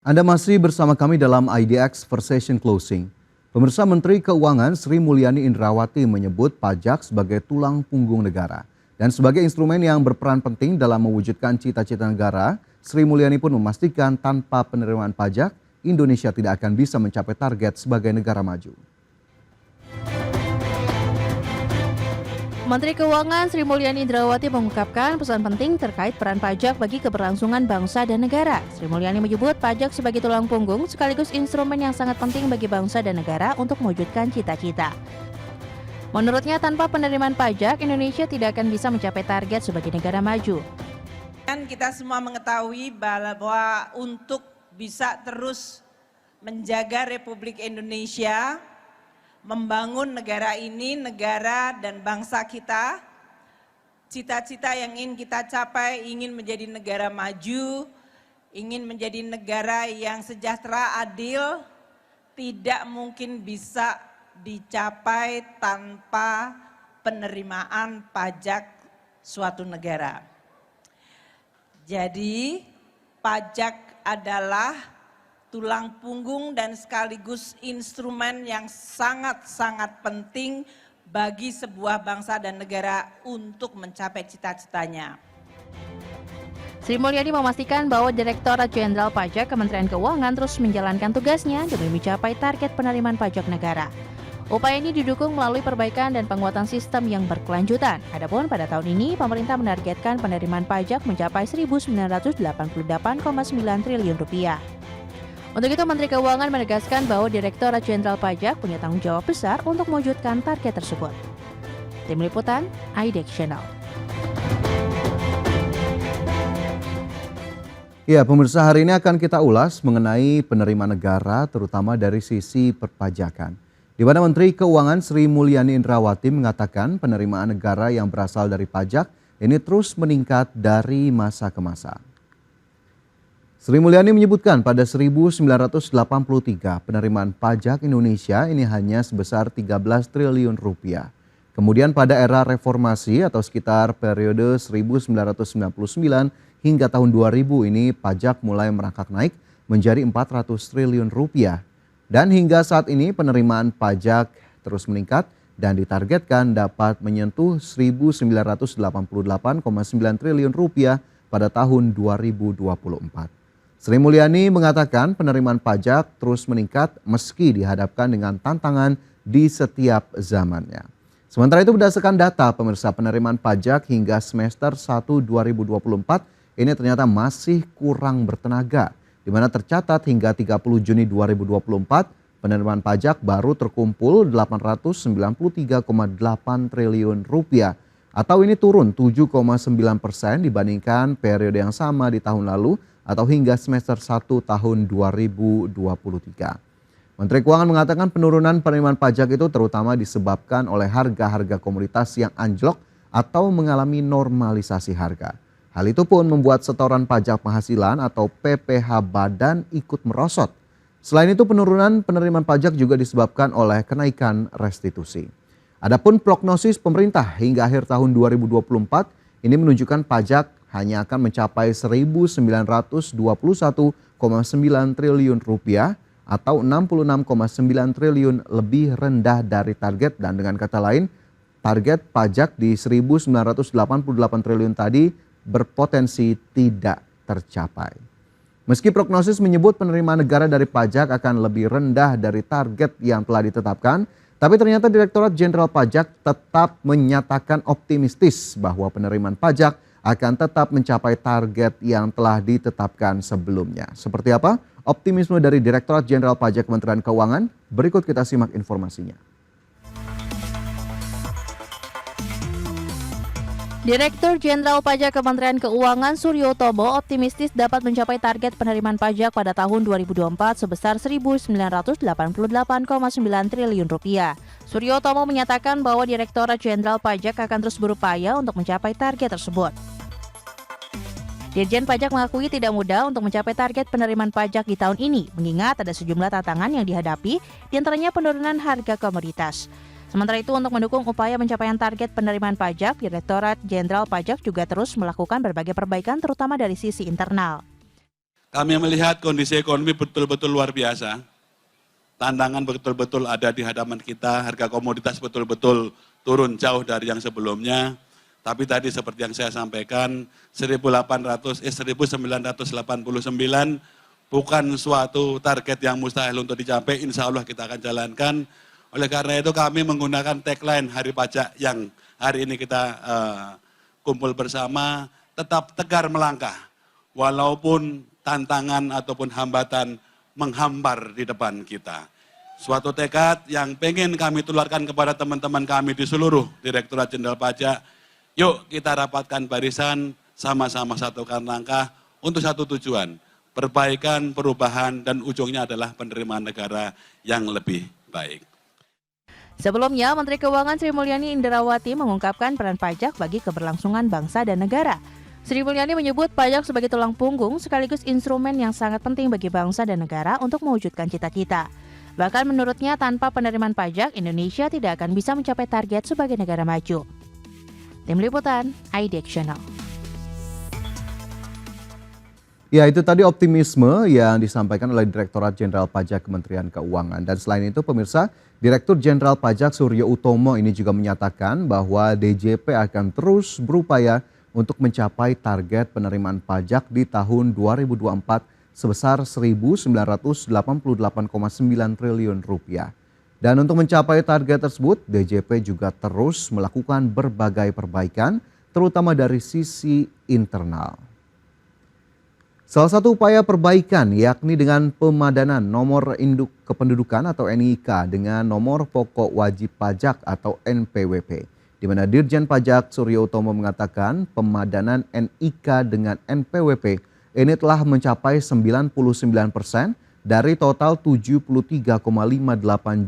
Anda masih bersama kami dalam IDX Versation Closing. Pemirsa, Menteri Keuangan Sri Mulyani Indrawati menyebut pajak sebagai tulang punggung negara. Dan sebagai instrumen yang berperan penting dalam mewujudkan cita-cita negara, Sri Mulyani pun memastikan tanpa penerimaan pajak, Indonesia tidak akan bisa mencapai target sebagai negara maju. Menteri Keuangan Sri Mulyani Indrawati mengungkapkan pesan penting terkait peran pajak bagi keberlangsungan bangsa dan negara. Sri Mulyani menyebut pajak sebagai tulang punggung sekaligus instrumen yang sangat penting bagi bangsa dan negara untuk mewujudkan cita-cita. Menurutnya, tanpa penerimaan pajak, Indonesia tidak akan bisa mencapai target sebagai negara maju. Dan kita semua mengetahui bahwa untuk bisa terus menjaga Republik Indonesia, membangun negara ini, negara dan bangsa kita, cita-cita yang ingin kita capai, ingin menjadi negara maju, ingin menjadi negara yang sejahtera, adil, tidak mungkin bisa dicapai tanpa penerimaan pajak suatu negara. Jadi, pajak adalah tulang punggung dan sekaligus instrumen yang sangat-sangat penting bagi sebuah bangsa dan negara untuk mencapai cita-citanya. Sri Mulyani memastikan bahwa Direktorat Jenderal Pajak Kementerian Keuangan terus menjalankan tugasnya demi mencapai target penerimaan pajak negara. Upaya ini didukung melalui perbaikan dan penguatan sistem yang berkelanjutan. Adapun pada tahun ini, pemerintah menargetkan penerimaan pajak mencapai Rp1.988,9 triliun. Untuk itu, Menteri Keuangan menegaskan bahwa Direktorat Jenderal Pajak punya tanggung jawab besar untuk mewujudkan target tersebut. Tim Liputan, IDX Channel. Ya, pemirsa, hari ini akan kita ulas mengenai penerimaan negara terutama dari sisi perpajakan. Di mana Menteri Keuangan Sri Mulyani Indrawati mengatakan penerimaan negara yang berasal dari pajak ini terus meningkat dari masa ke masa. Sri Mulyani menyebutkan pada 1983 penerimaan pajak Indonesia ini hanya sebesar 13 triliun rupiah. Kemudian pada era reformasi atau sekitar periode 1999 hingga tahun 2000 ini pajak mulai merangkak naik menjadi 400 triliun rupiah. Dan hingga saat ini penerimaan pajak terus meningkat dan ditargetkan dapat menyentuh 1988,9 triliun rupiah pada tahun 2024. Sri Mulyani mengatakan penerimaan pajak terus meningkat meski dihadapkan dengan tantangan di setiap zamannya. Sementara itu berdasarkan data pemirsa, penerimaan pajak hingga semester 1 2024 ini ternyata masih kurang bertenaga. Di mana tercatat hingga 30 Juni 2024 penerimaan pajak baru terkumpul 893,8 triliun rupiah. Atau ini turun 7,9% dibandingkan periode yang sama di tahun lalu atau hingga semester 1 tahun 2023. Menteri Keuangan mengatakan penurunan penerimaan pajak itu terutama disebabkan oleh harga-harga komoditas yang anjlok atau mengalami normalisasi harga. Hal itu pun membuat setoran pajak penghasilan atau PPh badan ikut merosot. Selain itu penurunan penerimaan pajak juga disebabkan oleh kenaikan restitusi. Adapun prognosis pemerintah hingga akhir tahun 2024 ini menunjukkan pajak hanya akan mencapai 1.921,9 triliun rupiah atau 66,9 triliun lebih rendah dari target, dan dengan kata lain target pajak di 1.988 triliun tadi berpotensi tidak tercapai. Meski prognosis menyebut penerimaan negara dari pajak akan lebih rendah dari target yang telah ditetapkan, tapi ternyata Direktorat Jenderal Pajak tetap menyatakan optimistis bahwa penerimaan pajak akan tetap mencapai target yang telah ditetapkan sebelumnya. Seperti apa optimisme dari Direktorat Jenderal Pajak Kementerian Keuangan? Berikut kita simak informasinya. Direktur Jenderal Pajak Kementerian Keuangan Suryo Utomo optimistis dapat mencapai target penerimaan pajak pada tahun 2024 sebesar Rp1.988,9 triliun. Suryo Utomo menyatakan bahwa Direktorat Jenderal Pajak akan terus berupaya untuk mencapai target tersebut. Dirjen Pajak mengakui tidak mudah untuk mencapai target penerimaan pajak di tahun ini, mengingat ada sejumlah tantangan yang dihadapi, diantaranya penurunan harga komoditas. Sementara itu, untuk mendukung upaya pencapaian target penerimaan pajak, Direktorat Jenderal Pajak juga terus melakukan berbagai perbaikan terutama dari sisi internal. Kami melihat kondisi ekonomi betul-betul luar biasa. Tantangan betul-betul ada di hadapan kita, harga komoditas betul-betul turun jauh dari yang sebelumnya. Tapi tadi seperti yang saya sampaikan, 1989 bukan suatu target yang mustahil untuk dicapai, insya Allah kita akan jalankan. Oleh karena itu kami menggunakan tagline Hari Pajak yang hari ini kita kumpul bersama, tetap tegar melangkah, walaupun tantangan ataupun hambatan menghambar di depan kita. Suatu tekad yang pengen kami tularkan kepada teman-teman kami di seluruh Direktorat Jenderal Pajak. Yuk kita rapatkan barisan, sama-sama satukan langkah untuk satu tujuan. Perbaikan, perubahan, dan ujungnya adalah penerimaan negara yang lebih baik. Sebelumnya, Menteri Keuangan Sri Mulyani Indrawati mengungkapkan peran pajak bagi keberlangsungan bangsa dan negara. Sri Mulyani menyebut pajak sebagai tulang punggung sekaligus instrumen yang sangat penting bagi bangsa dan negara untuk mewujudkan cita-cita. Bahkan menurutnya tanpa penerimaan pajak, Indonesia tidak akan bisa mencapai target sebagai negara maju. Tim Liputan, IDX Channel. Ya, itu tadi optimisme yang disampaikan oleh Direktorat Jenderal Pajak Kementerian Keuangan. Dan selain itu pemirsa, Direktur Jenderal Pajak Suryo Utomo ini juga menyatakan bahwa DJP akan terus berupaya untuk mencapai target penerimaan pajak di tahun 2024 sebesar Rp1.988,9 triliun. Dan untuk mencapai target tersebut, DJP juga terus melakukan berbagai perbaikan, terutama dari sisi internal. Salah satu upaya perbaikan yakni dengan pemadanan nomor induk kependudukan atau NIK dengan nomor pokok wajib pajak atau NPWP. Di mana Dirjen Pajak Suryo Utomo mengatakan pemadanan NIK dengan NPWP ini telah mencapai 99% dari total 73,58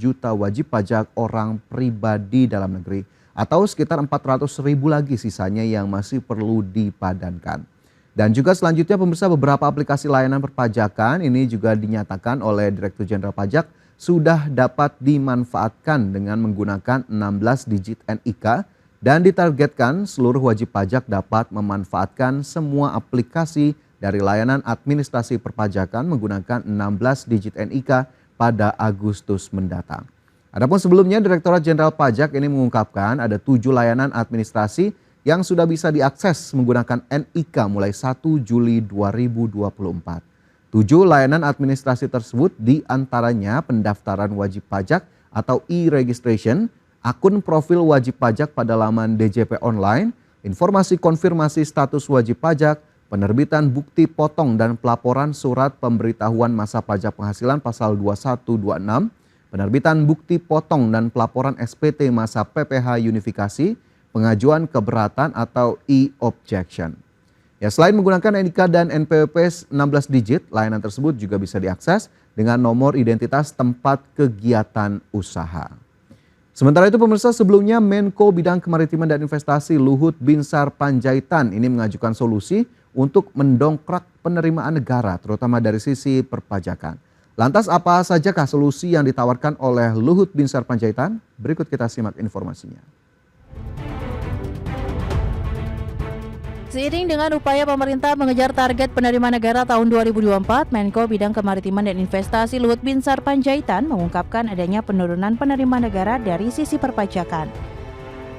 juta wajib pajak orang pribadi dalam negeri atau sekitar 400.000 lagi sisanya yang masih perlu dipadankan. Dan juga selanjutnya pemirsa, beberapa aplikasi layanan perpajakan ini juga dinyatakan oleh Direktur Jenderal Pajak sudah dapat dimanfaatkan dengan menggunakan 16 digit NIK dan ditargetkan seluruh wajib pajak dapat memanfaatkan semua aplikasi dari layanan administrasi perpajakan menggunakan 16 digit NIK pada Agustus mendatang. Adapun sebelumnya Direktorat Jenderal Pajak ini mengungkapkan ada 7 layanan administrasi yang sudah bisa diakses menggunakan NIK mulai 1 Juli 2024. 7 layanan administrasi tersebut diantaranya pendaftaran wajib pajak atau e-registration, akun profil wajib pajak pada laman DJP online, informasi konfirmasi status wajib pajak, penerbitan bukti potong dan pelaporan surat pemberitahuan masa pajak penghasilan pasal 2126, penerbitan bukti potong dan pelaporan SPT masa PPh unifikasi, pengajuan keberatan atau e-objection. Ya, selain menggunakan NIK dan NPWP 16 digit, layanan tersebut juga bisa diakses dengan nomor identitas tempat kegiatan usaha. Sementara itu pemirsa, sebelumnya Menko Bidang Kemaritiman dan Investasi Luhut Binsar Panjaitan ini mengajukan solusi untuk mendongkrak penerimaan negara terutama dari sisi perpajakan. Lantas apa sajakah solusi yang ditawarkan oleh Luhut Binsar Panjaitan? Berikut kita simak informasinya. Seiring dengan upaya pemerintah mengejar target penerimaan negara tahun 2024, Menko Bidang Kemaritiman dan Investasi Luhut Binsar Panjaitan mengungkapkan adanya penurunan penerimaan negara dari sisi perpajakan.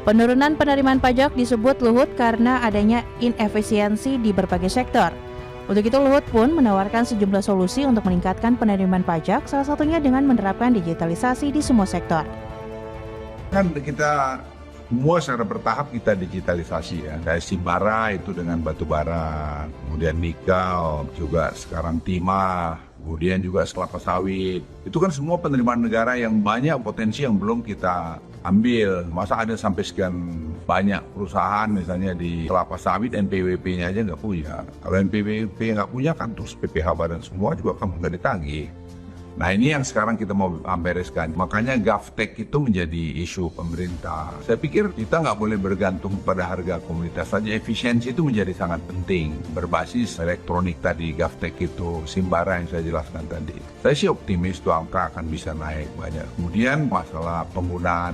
Penurunan penerimaan pajak disebut Luhut karena adanya inefisiensi di berbagai sektor. Untuk itu Luhut pun menawarkan sejumlah solusi untuk meningkatkan penerimaan pajak, salah satunya dengan menerapkan digitalisasi di semua sektor. Kan kita semua secara bertahap kita digitalisasi ya. Dari Simbara itu dengan batu bara, kemudian nikel, juga sekarang timah, kemudian juga kelapa sawit. Itu kan semua penerimaan negara yang banyak potensi yang belum kita ambil. Masa ada sampai sekian banyak perusahaan misalnya di kelapa sawit NPWP-nya aja nggak punya. Kalau NPWP nggak punya kan terus PPh badan semua juga kan nggak ditagih. Nah ini yang sekarang kita mau bereskan. Makanya GovTech itu menjadi isu pemerintah. Saya pikir kita nggak boleh bergantung pada harga komoditas saja. Efisiensi itu menjadi sangat penting. Berbasis elektronik tadi, GovTech itu, Simbara yang saya jelaskan tadi. Saya sih optimis tuh angka akan bisa naik banyak. Kemudian masalah penggunaan.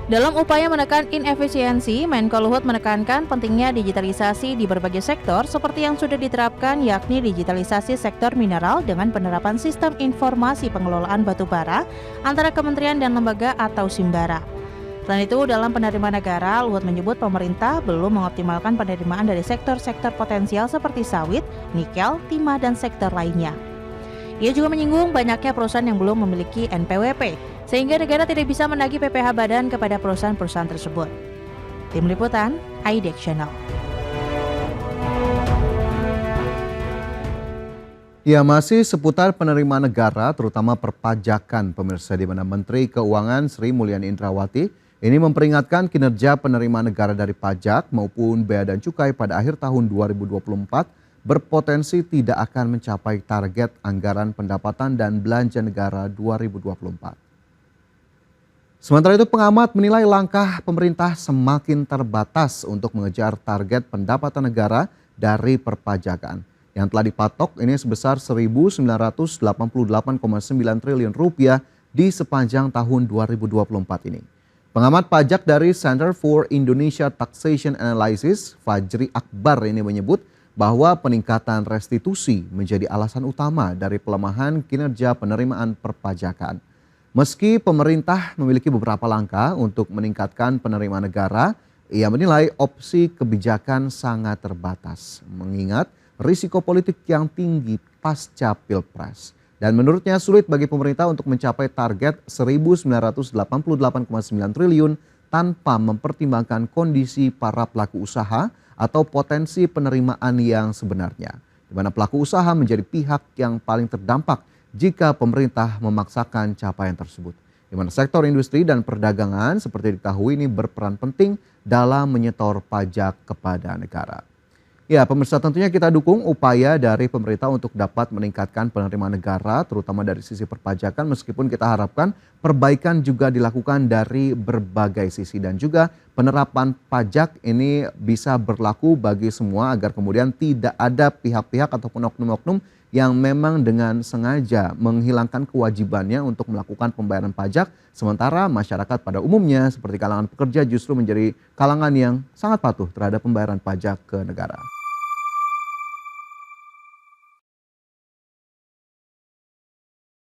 Dalam upaya menekan inefisiensi, Menko Luhut menekankan pentingnya digitalisasi di berbagai sektor seperti yang sudah diterapkan, yakni digitalisasi sektor mineral dengan penerapan sistem informasi pengelolaan batubara antara kementerian dan lembaga atau Simbara. Selain itu, dalam penerimaan negara, Luhut menyebut pemerintah belum mengoptimalkan penerimaan dari sektor-sektor potensial seperti sawit, nikel, timah, dan sektor lainnya. Ia juga menyinggung banyaknya perusahaan yang belum memiliki NPWP, sehingga negara tidak bisa menagih PPh badan kepada perusahaan-perusahaan tersebut. Tim Liputan, IDEX Channel. Ya, masih seputar penerimaan negara, terutama perpajakan, pemirsa, di mana Menteri Keuangan Sri Mulyani Indrawati ini memperingatkan kinerja penerimaan negara dari pajak maupun bea dan cukai pada akhir tahun 2024 berpotensi tidak akan mencapai target anggaran pendapatan dan belanja negara 2024. Sementara itu, pengamat menilai langkah pemerintah semakin terbatas untuk mengejar target pendapatan negara dari perpajakan yang telah dipatok ini sebesar 1.988,9 triliun rupiah di sepanjang tahun 2024 ini. Pengamat pajak dari Center for Indonesia Taxation Analysis, Fajri Akbar, ini menyebut bahwa peningkatan restitusi menjadi alasan utama dari pelemahan kinerja penerimaan perpajakan. Meski pemerintah memiliki beberapa langkah untuk meningkatkan penerimaan negara, ia menilai opsi kebijakan sangat terbatas, mengingat risiko politik yang tinggi pasca Pilpres. Dan menurutnya sulit bagi pemerintah untuk mencapai target 1.988,9 triliun tanpa mempertimbangkan kondisi para pelaku usaha atau potensi penerimaan yang sebenarnya, di mana pelaku usaha menjadi pihak yang paling terdampak jika pemerintah memaksakan capaian tersebut. Di mana sektor industri dan perdagangan seperti diketahui ini berperan penting dalam menyetor pajak kepada negara. Ya, pemirsa, tentunya kita dukung upaya dari pemerintah untuk dapat meningkatkan penerimaan negara, terutama dari sisi perpajakan, meskipun kita harapkan perbaikan juga dilakukan dari berbagai sisi dan juga penerapan pajak ini bisa berlaku bagi semua agar kemudian tidak ada pihak-pihak ataupun oknum-oknum yang memang dengan sengaja menghilangkan kewajibannya untuk melakukan pembayaran pajak, sementara masyarakat pada umumnya seperti kalangan pekerja justru menjadi kalangan yang sangat patuh terhadap pembayaran pajak ke negara.